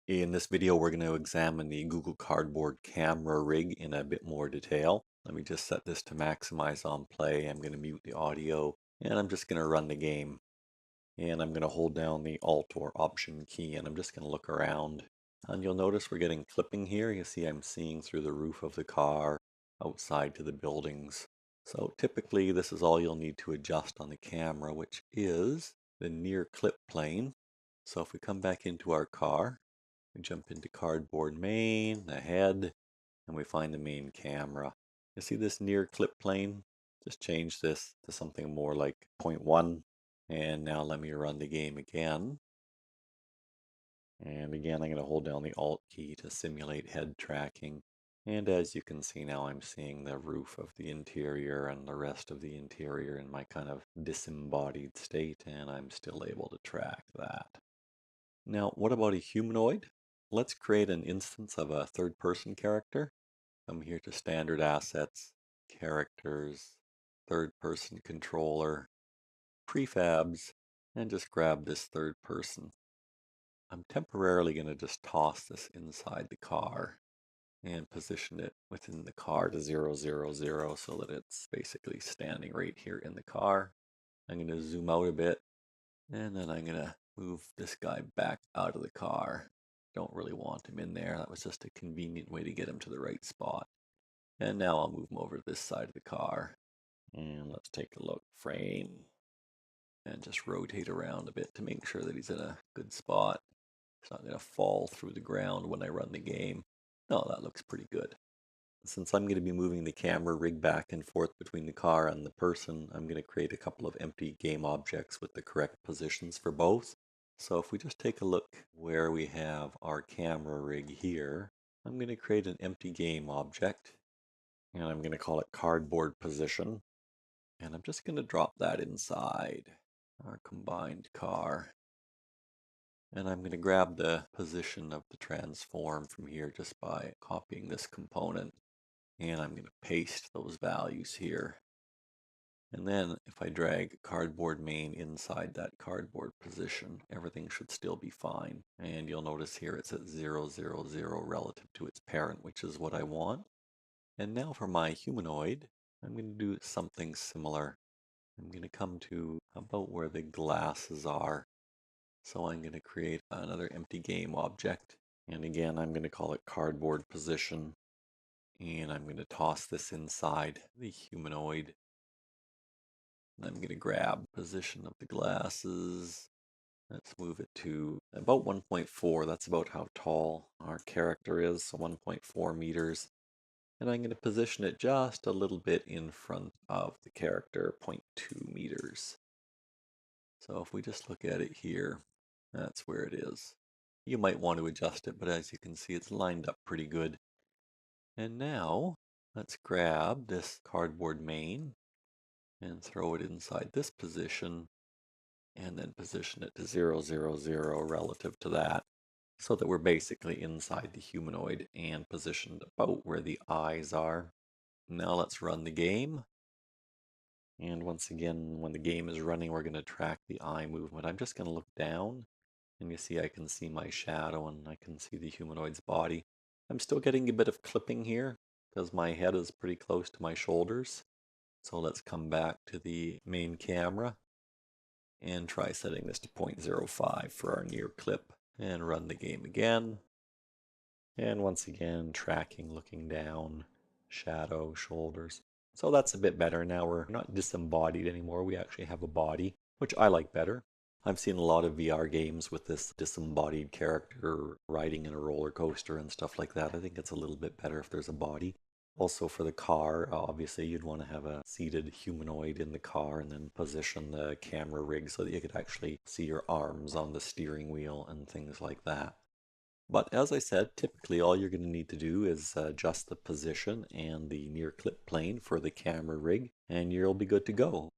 In this video, we're going to examine the Google Cardboard camera rig in a bit more detail. Let me just set this to maximize on play. I'm going to mute the audio and I'm just going to run the game. And I'm going to hold down the Alt or Option key and I'm just going to look around. And you'll notice we're getting clipping here. You see I'm seeing through the roof of the car outside to the buildings. So typically this is all you'll need to adjust on the camera, which is the near clip plane. So if we come back into our car, we jump into cardboard main, the head, and we find the main camera. You see this near clip plane? Just change this to something more like 0.1. And now let me run the game again. And again, I'm going to hold down the Alt key to simulate head tracking. And as you can see now, I'm seeing the roof of the interior and the rest of the interior in my kind of disembodied state, and I'm still able to track that. Now, what about a humanoid? Let's create an instance of a third-person character. Come here to Standard Assets, Characters, Third-Person Controller, Prefabs, and just grab this third person. I'm temporarily going to just toss this inside the car and position it within the car to 0, 0, 0 so that it's basically standing right here in the car. I'm going to zoom out a bit and then I'm going to move this guy back out of the car. Don't really want him in there. That was just a convenient way to get him to the right spot. And now I'll move him over to this side of the car. And let's take a look. Frame. And just rotate around a bit to make sure that he's in a good spot. It's not going to fall through the ground when I run the game. No, that looks pretty good. Since I'm going to be moving the camera rig back and forth between the car and the person, I'm going to create a couple of empty game objects with the correct positions for both. So if we just take a look where we have our camera rig here, I'm going to create an empty game object and I'm going to call it cardboard position. And I'm just going to drop that inside our combined car. And I'm going to grab the position of the transform from here just by copying this component. And I'm going to paste those values here. And then if I drag cardboard main inside that cardboard position, everything should still be fine. And you'll notice here it's at 0, 0, 0 relative to its parent, which is what I want. And now for my humanoid, I'm going to do something similar. I'm going to come to about where the glasses are. So I'm going to create another empty game object. And again, I'm going to call it cardboard position. And I'm going to toss this inside the humanoid. And I'm going to grab position of the glasses. Let's move it to about 1.4. That's about how tall our character is, so 1.4 meters. And I'm going to position it just a little bit in front of the character, 0.2 meters. So if we just look at it here, that's where it is. You might want to adjust it, but as you can see, it's lined up pretty good. And now let's grab this cardboard main and throw it inside this position and then position it to 0, 0, 0 relative to that so that we're basically inside the humanoid and positioned about where the eyes are. Now let's run the game. And once again, when the game is running, we're going to track the eye movement. I'm just going to look down and you see I can see my shadow and I can see the humanoid's body. I'm still getting a bit of clipping here because my head is pretty close to my shoulders. So let's come back to the main camera and try setting this to 0.05 for our near clip and run the game again. And once again, tracking, looking down, shadow, shoulders. So that's a bit better. Now we're not disembodied anymore. We actually have a body, which I like better. I've seen a lot of VR games with this disembodied character riding in a roller coaster and stuff like that. I think it's a little bit better if there's a body. Also for the car, obviously you'd want to have a seated humanoid in the car and then position the camera rig so that you could actually see your arms on the steering wheel and things like that. But as I said, typically all you're going to need to do is adjust the position and the near clip plane for the camera rig and you'll be good to go.